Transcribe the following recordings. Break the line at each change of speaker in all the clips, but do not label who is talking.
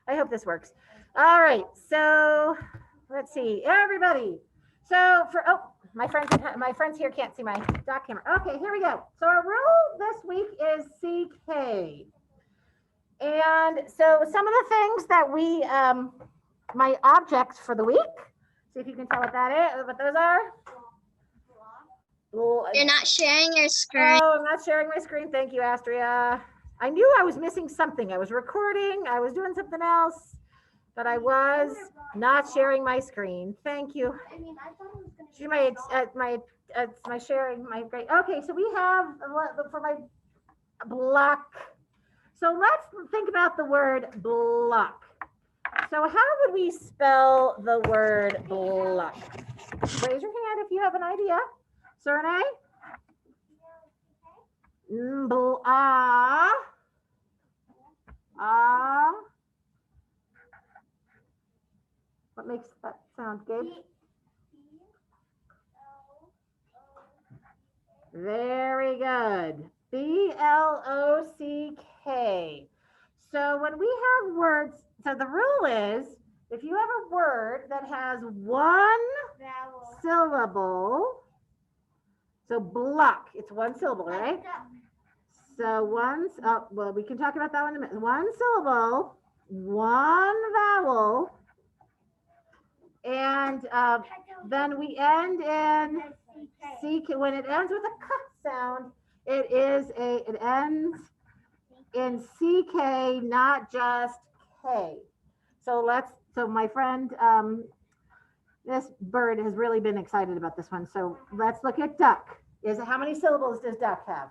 I hope this works. All right, so let's see, everybody. So for my friends here can't see my doc camera. Okay, here we go. So our rule this week is CK, and so some of the things that we my objects for the week. See if you can tell what that is. What those are.
You're not sharing your screen.
Oh, I'm not sharing my screen. Thank you, Astria. I knew I was missing something. I was recording. I was doing something else, but I was not sharing my screen. Thank you. My sharing my great. Okay, so we have for my block. So let's think about the word block. So how would we spell the word block? Raise your hand if you have an idea. Surname? Ah. What makes that sound, Gabe? Very good. BLOCK. So when we have words, so the rule is if you have a word that has one syllable, so block, it's one syllable, right? So well, we can talk about that one in a minute. One syllable, one vowel, and then we end in CK. When it ends with a k sound, it ends in CK, not just K. So my friend, this bird has really been excited about this one. So let's look at duck. How many syllables does duck have?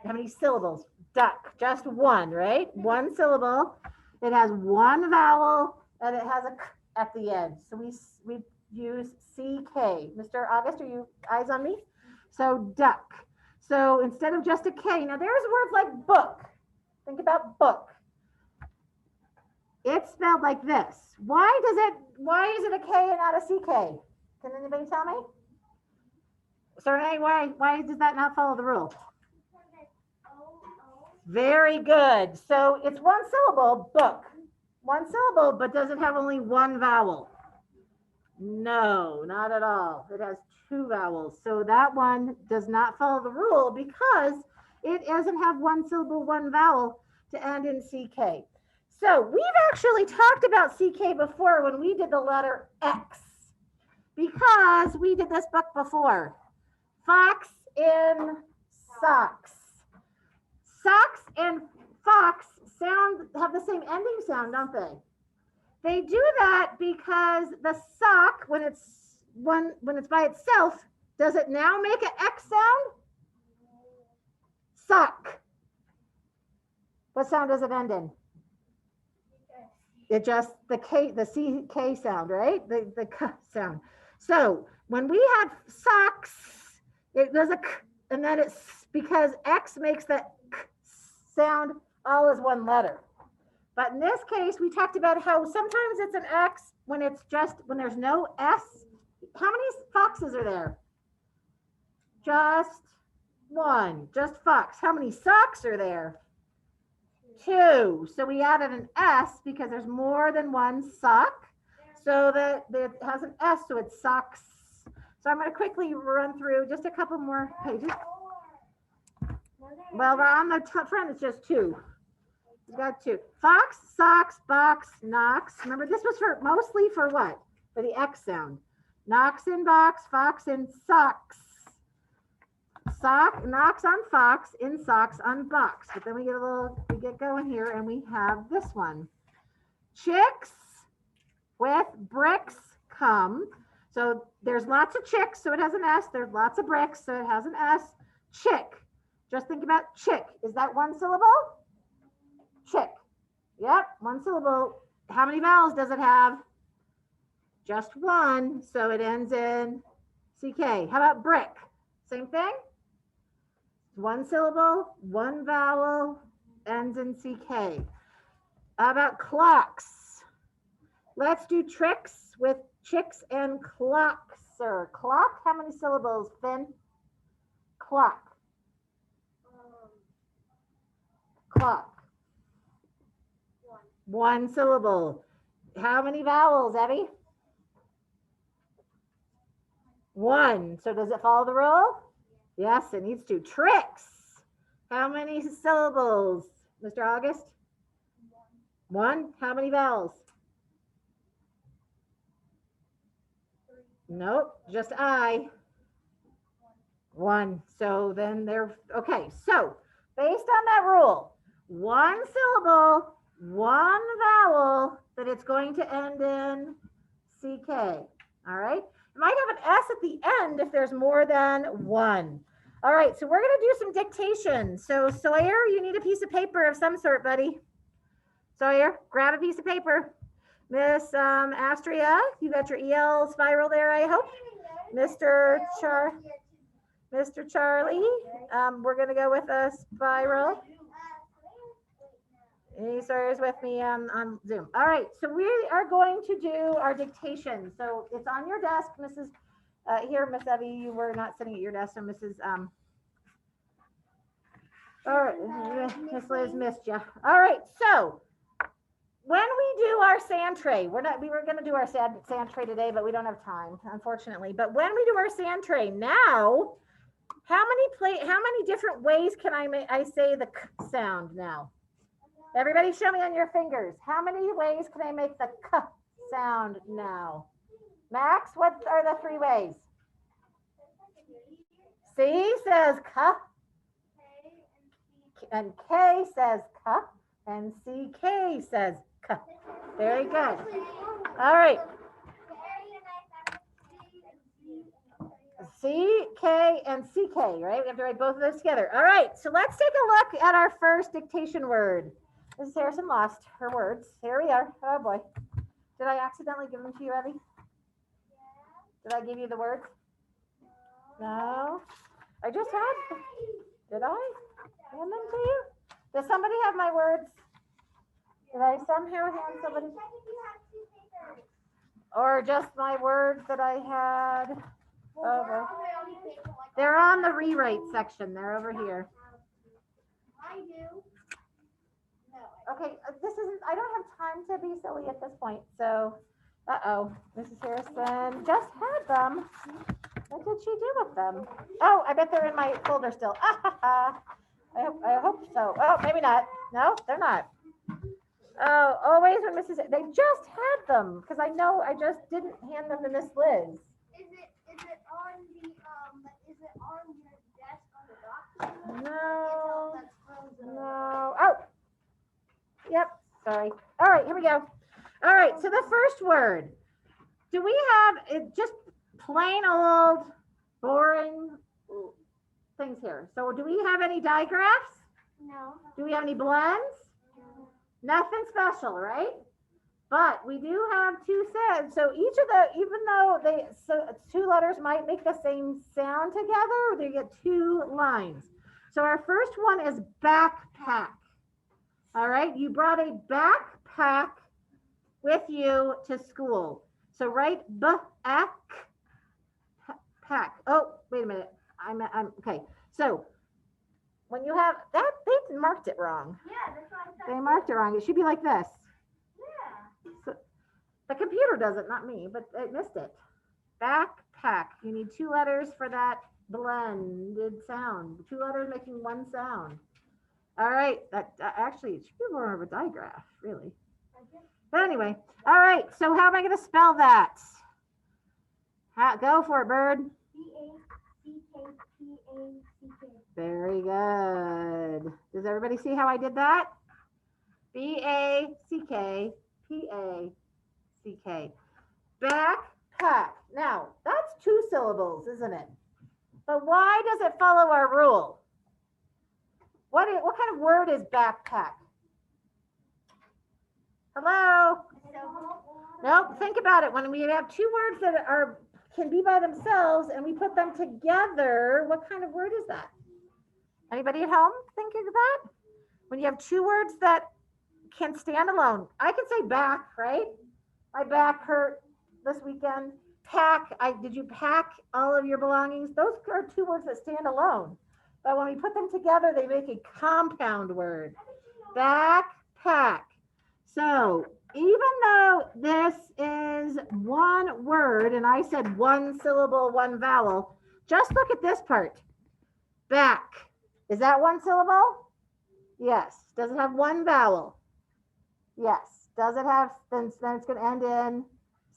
How many syllables? Duck, just one, right? One syllable. It has one vowel and it has a k at the end. So we use CK. Mr. August, are you eyes on me? So duck. So instead of just a K, now there's words like book. Think about book. It's spelled like this. Why is it a K and not a CK? Can anybody tell me? Sorry, why does that not follow the rule? Very good. So it's one syllable, book. One syllable, but does it have only one vowel? No, not at all. It has two vowels. So that one does not follow the rule because it doesn't have one syllable, one vowel to end in CK. So we've actually talked about CK before when we did the letter X because we did this book before. Fox in socks. Socks and fox have the same ending sound, don't they? They do that because the sock, when it's by itself, does it now make an X sound? Sock. What sound does it end in? It just the CK sound, right? The K sound. So when we had socks, it does a K, and then it's because X makes the K sound all as one letter. But in this case, we talked about how sometimes it's an X when there's no S. How many foxes are there? Just one, just fox. How many socks are there? Two. So we added an S because there's more than one sock. So that it has an S, so it's socks. So I'm going to quickly run through just a couple more pages. Well, on the front, it's just two. You got two. Fox, socks, box, knocks. Remember, this was mostly for what? For the X sound. Knocks in box, fox in socks. Sock, knocks on fox, in socks on box. But then we get going here and we have this one. Chicks with bricks come. So there's lots of chicks, so it has an S. There's lots of bricks, so it has an S. Chick. Just think about chick. Is that one syllable? Chick. Yep, one syllable. How many vowels does it have? Just one, so it ends in CK. How about brick? Same thing? One syllable, one vowel, ends in CK. How about clocks? Let's do tricks with chicks and clocks. Sir, clock, how many syllables, Finn? Clock. Clock. One syllable. How many vowels, Evie? One. So does it follow the rule? Yes, it needs to. Tricks. How many syllables, Mr. August? One. How many vowels? Nope, just I. One. So then they're okay. So based on that rule, one syllable, one vowel, that it's going to end in CK. All right. It might have an S at the end if there's more than one. All right. So we're going to do some dictation. So Sawyer, you need a piece of paper of some sort, buddy. Sawyer, grab a piece of paper. Miss Astria, you got your EL spiral there, I hope. Mr. Charlie, we're going to go with a spiral. Sawyer's with me on Zoom. All right, so we are going to do our dictation. So it's on your desk, Mrs. Here, Miss Evie, you were not sitting at your desk, so Mrs. All right, Miss Liz missed you. All right, so when we do our sand tray, we were going to do our sand tray today, but we don't have time, unfortunately. But when we do our sand tray now, how many different ways can I say the k sound now? Everybody show me on your fingers. How many ways can I make the k sound now? Max, what are the 3 ways? C says k, and K says k, and CK says k. Very good. All right. C, K, and CK, right? We have to write both of those together. All right, so let's take a look at our first dictation word. Mrs. Harrison lost her words. Here we are. Oh boy. Did I accidentally give them to you, Evie? Did I give you the words? No. I just had. Did I hand them to you? Does somebody have my words? Did I somehow hand somebody? Or just my words that I had? Over. They're on the rewrite section. They're over here.
I do.
Okay, I don't have time to be silly at this point. So, Mrs. Harrison just had them. What did she do with them? Oh, I bet they're in my folder still. I hope so. Oh, maybe not. No, they're not. Oh, always when they just had them because I know I just didn't hand them to Miss Liz.
Is it on the is it on your desk on the document?
No. Oh. Yep. Sorry. All right, here we go. All right, so the first word. Do we have it just plain old boring things here? So do we have any digraphs?
No.
Do we have any blends? No. Nothing special, right? But we do have 2 sets. So each of the, even though 2 letters might make the same sound together, they get 2 lines. So our first one is backpack. All right, you brought a backpack with you to school. So write back pack. Oh, wait a minute. I'm okay. So when you have that, they marked it wrong.
Yeah, that's what I
They marked it wrong. It should be like this.
Yeah.
So the computer does it, not me, but it missed it. Backpack. You need 2 letters for that blended sound. 2 letters making 1 sound. All right. That actually, it should be more of a digraph, really. But anyway, all right. So how am I going to spell that? Go for it, Bird.
B-A-C-K-P-A-C-K.
Very good. Does everybody see how I did that? B-A-C-K-P-A-C-K. Backpack. Now, that's 2 syllables, isn't it? But why does it follow our rule? What kind of word is backpack? Hello? Nope, think about it. When we have 2 words that can be by themselves and we put them together, what kind of word is that? Anybody at home thinking of that? When you have 2 words that can stand alone. I can say back, right? My back hurt this weekend. Pack, did you pack all of your belongings? Those are 2 words that stand alone. But when we put them together, they make a compound word. Backpack. So even though this is one word, and I said one syllable, one vowel, just look at this part. Back. Is that one syllable? Yes. Does it have one vowel? Yes. Does it have, then it's going to end in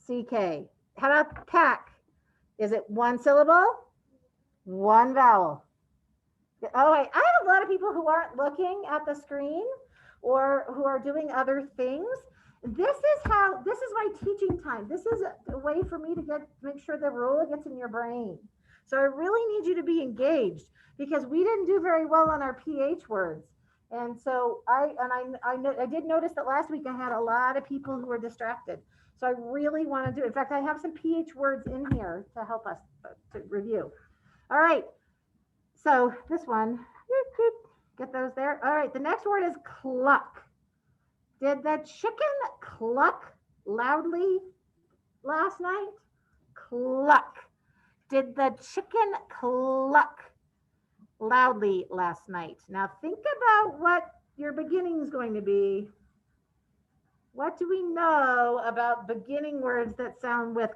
CK. How about pack? Is it one syllable? One vowel. Oh, wait. I have a lot of people who aren't looking at the screen or who are doing other things. This is my teaching time. This is a way for me to make sure the rule gets in your brain. So I really need you to be engaged because we didn't do very well on our PH words. And so I did notice that last week I had a lot of people who were distracted. So I really want to do, in fact, I have some PH words in here to help us to review. All right. So this one, get those there. All right. The next word is cluck. Did the chicken cluck loudly last night? Cluck. Did the chicken cluck loudly last night? Now think about what your beginning is going to be. What do we know about beginning words that sound with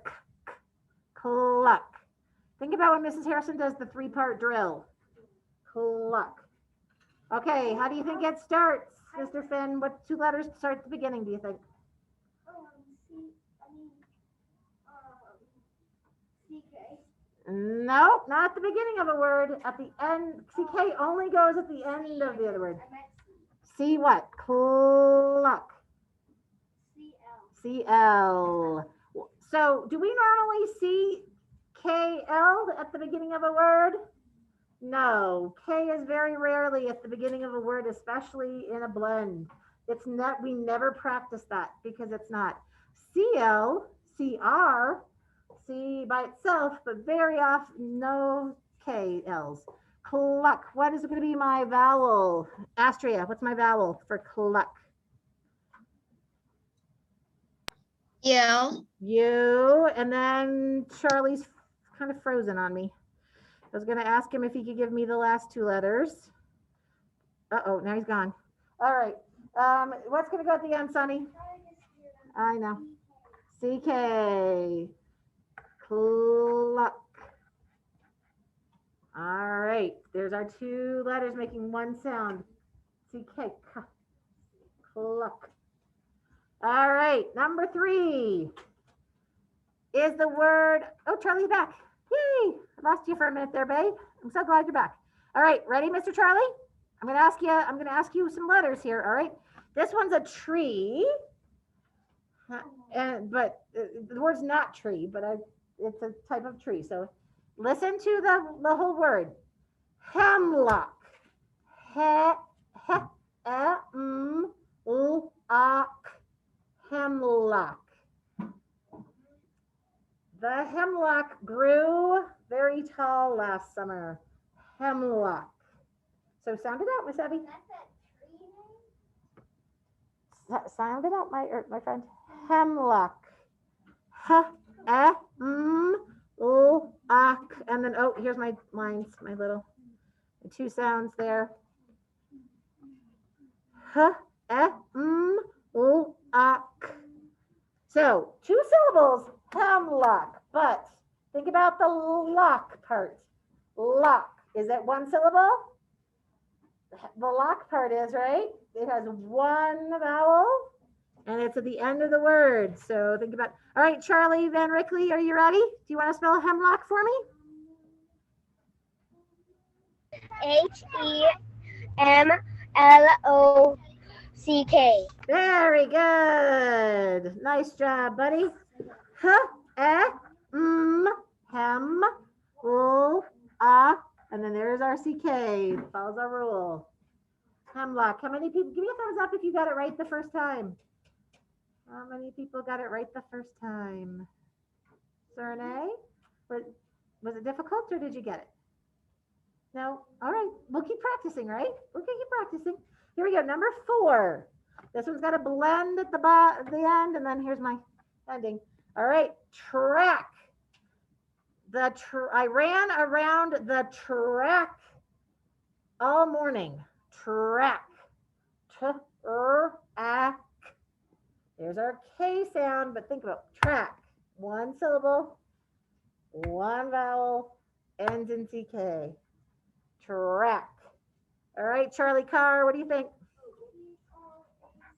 cluck? Think about when Mrs. Harrison does the 3-part drill. Cluck. Okay, how do you think it starts, Mr. Finn? What 2 letters start at the beginning, do you think?
CK.
No, not at the beginning of a word. At the end, CK only goes at the end of the other word. C what? Cluck. CL. So do we normally see KL at the beginning of a word? No, K is very rarely at the beginning of a word, especially in a blend. It's not, we never practice that because it's not. CL, CR, C by itself, but very often no KLs. Cluck, what is going to be my vowel? Astria, what's my vowel for cluck? U, and then Charlie's kind of frozen on me. I was going to ask him if he could give me the last 2 letters. Uh-oh, now he's gone. All right. What's going to go at the end, Sonny? I know. CK. Cluck. All right. There's our 2 letters making one sound. CK. Cluck. All right. Number 3 is the word. Oh, Charlie's back. Yay. I lost you for a minute there, babe. I'm so glad you're back. All right. Ready, Mr. Charlie? I'm going to ask you some letters here. All right. This one's a tree. But the word's not tree, but it's a type of tree. So listen to the whole word. Hemlock. Hemlock. The hemlock grew very tall last summer. Hemlock. So sound it out, Miss Abby. Sound it out, my friend. Hemlock. And then, oh, here's my lines, my little 2 sounds there. So 2 syllables, hemlock, but think about the lock part. Lock, is that 1 syllable? The lock part is, right? It has 1 vowel and it's at the end of the word. So think about, all right, Charlie Van Rickley, are you ready? Do you want to spell hemlock for me?
HEMLOCK.
Very good. Nice job, buddy. And then there's our CK. Follows our rule. Hemlock. How many people? Give me a thumbs up if you got it right the first time. How many people got it right the first time? Serne? Was it difficult or did you get it? No? All right. We'll keep practicing, right? We'll keep practicing. Here we go. Number 4. This one's got a blend at the end, and then here's my ending. All right. Track. I ran around the track all morning. Track. Track. There's our K sound, but think about track. One syllable, one vowel, ends in CK. Track. All right, Charlie Carr, what do you think? Track.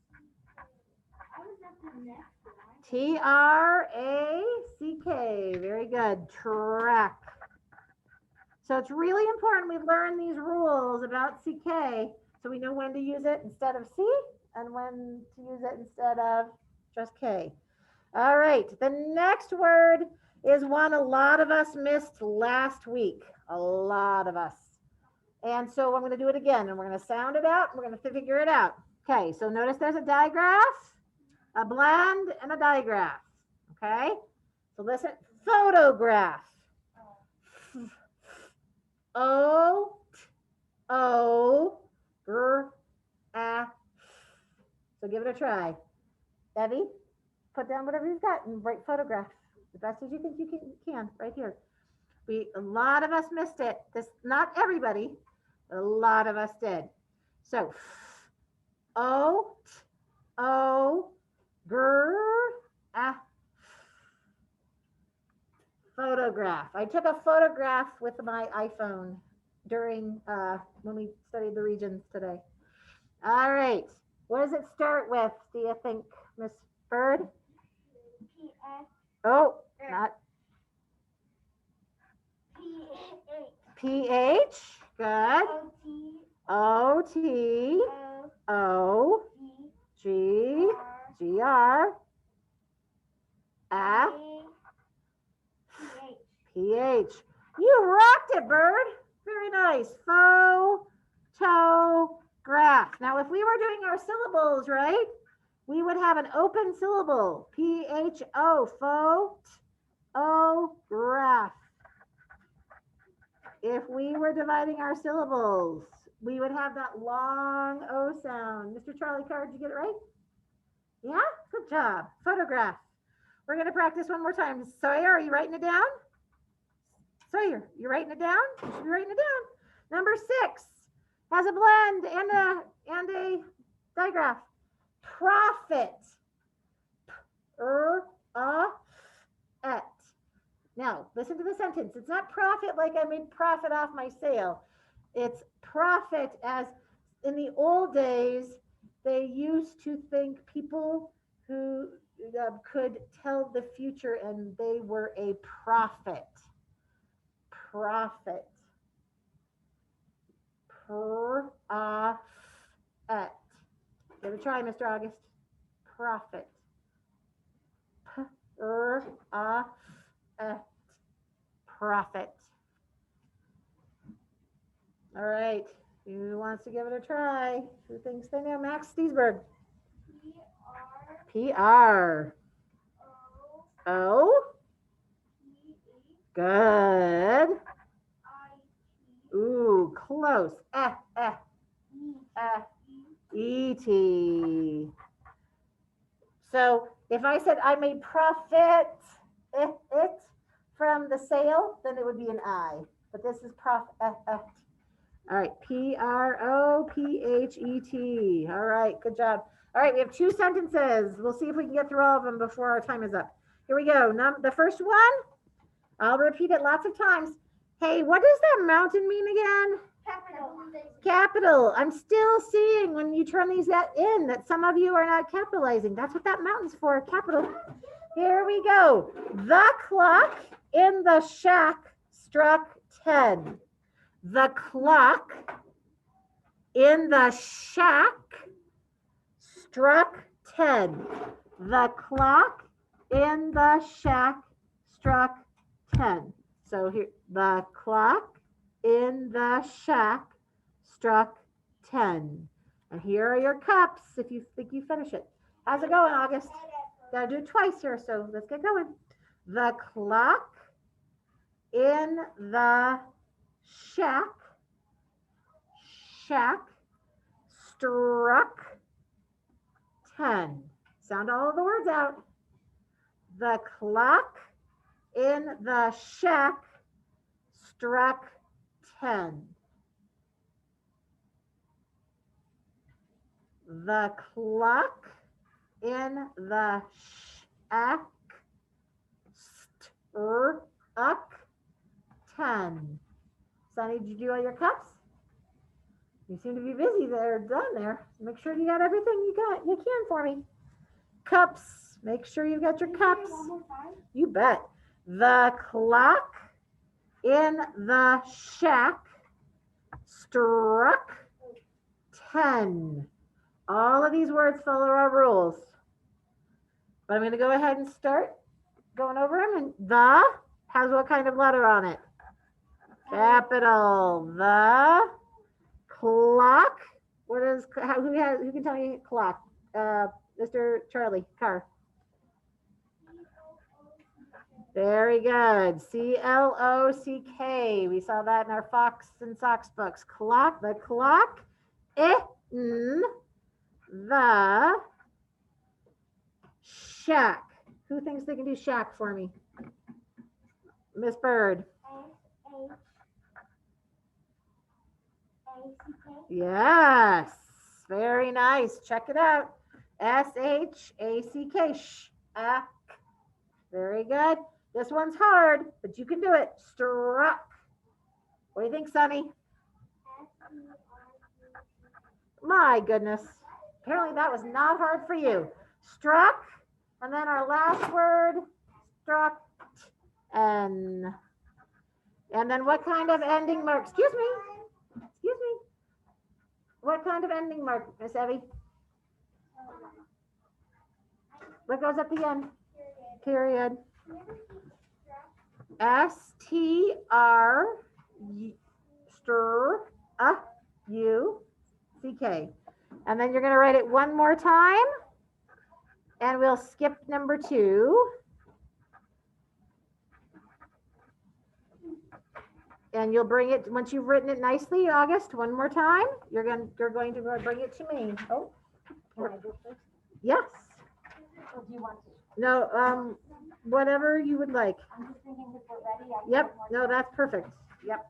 Very good. Track. So it's really important we learn these rules about CK so we know when to use it instead of C and when to use it instead of just K. All right, the next word is one a lot of us missed last week. A lot of us. And so I'm going to do it again, and we're going to sound it out, and we're going to figure it out. Okay, so notice there's a digraph, a blend, and a digraph. Okay, so listen, photograph. O, O, R, A. So give it a try. Debbie, put down whatever you've got and write photograph the best as you think you can right here. A lot of us missed it. This, not everybody, but a lot of us did. So, O, O, Gr, A. Photograph. I took a photograph with my iPhone during when we studied the regions today. All right. What does it start with, do you think, Miss Bird?
P-S.
Oh, not
P-H.
PH. Good.
O-T.
O-T. O. G. G-R. A. PH. You rocked it, Bird. Very nice. Photograph. Now, if we were doing our syllables, right, we would have an open syllable. P-H-O. Photograph. If we were dividing our syllables, we would have that long O sound. Mr. Charlie Carr, did you get it right? Yeah? Good job. Photograph. We're going to practice one more time. Sawyer, are you writing it down? Sawyer, you writing it down? You should be writing it down. Number 6 has a blend and a digraph. Profit. Et. Now, listen to the sentence. It's not profit like I made profit off my sale. It's profit as in the old days, they used to think people who could tell the future and they were a prophet. Profit. Profit. Give it a try, Mr. August. Profit. Profit. All right. Who wants to give it a try? Who thinks they know? Max Steesberg. PR. O. Good. Ooh, close. E-T. So if I said I made profit it from the sale, then it would be an I. But this is profit. All right, P-R-O-P-H-E-T. All right, good job. All right, we have 2 sentences. We'll see if we can get through all of them before our time is up. Here we go. The first one, I'll repeat it lots of times. Hey, what does that mountain mean again? Capital. I'm still seeing when you turn these in that some of you are not capitalizing. That's what that mountain's for, capital. Here we go. The clock in the shack struck 10. The clock in the shack struck 10. The clock in the shack struck 10. So here, the clock in the shack struck 10. And here are your cups if you think you finish it. How's it going, August? Gotta do it twice here, so let's get going. The clock in the shack struck 10. Sound all of the words out. The clock in the shack struck 10. The clock in the shack. Up 10. Sonny, did you do all your cups? You seem to be busy there, done there. Make sure you got everything you can for me. Cups. Make sure you got your cups. You bet. The clock in the shack struck 10. All of these words follow our rules. But I'm going to go ahead and start going over them. And the has what kind of letter on it? Capital. The clock. What is, who can tell me clock? Mr. Charlie Carr. Very good. CLOCK. We saw that in our Fox and Sox books. Clock. The clock in the shack. Who thinks they can do shack for me? Miss Bird. Yes. Very nice. Check it out. SHACK. Shack. Very good. This one's hard, but you can do it. Struck. What do you think, Sonny? My goodness. Apparently that was not hard for you. Struck. And then our last word, struck. And then what kind of ending mark? Excuse me. Excuse me. What kind of ending mark, Miss Evie? What goes at the end? Period. STRUCK. And then you're going to write it one more time. And we'll skip number 2. And you'll bring it, once you've written it nicely, August, one more time, you're going to bring it to me. Oh.
Can I go first?
Yes.
Or do you want to?
No, whatever you would like.
I'm just thinking if we're ready.
Yep, no, that's perfect. Yep.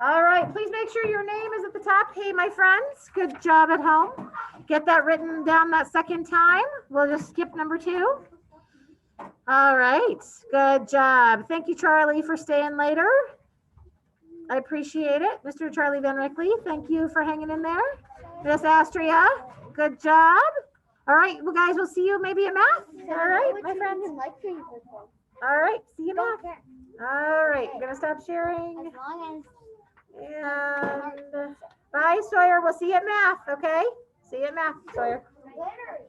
All right, please make sure your name is at the top. Hey, my friends, good job at home. Get that written down that second time. We'll just skip number 2. All right, good job. Thank you, Charlie, for staying later. I appreciate it. Mr. Charlie Van Rickley, thank you for hanging in there. Miss Astria, good job. All right, well, guys, we'll see you maybe at math. All right, my friends. All right, see you math. All right, I'm going to stop sharing.
As long as
And bye, Sawyer. We'll see you at math, okay? See you at math, Sawyer.
later.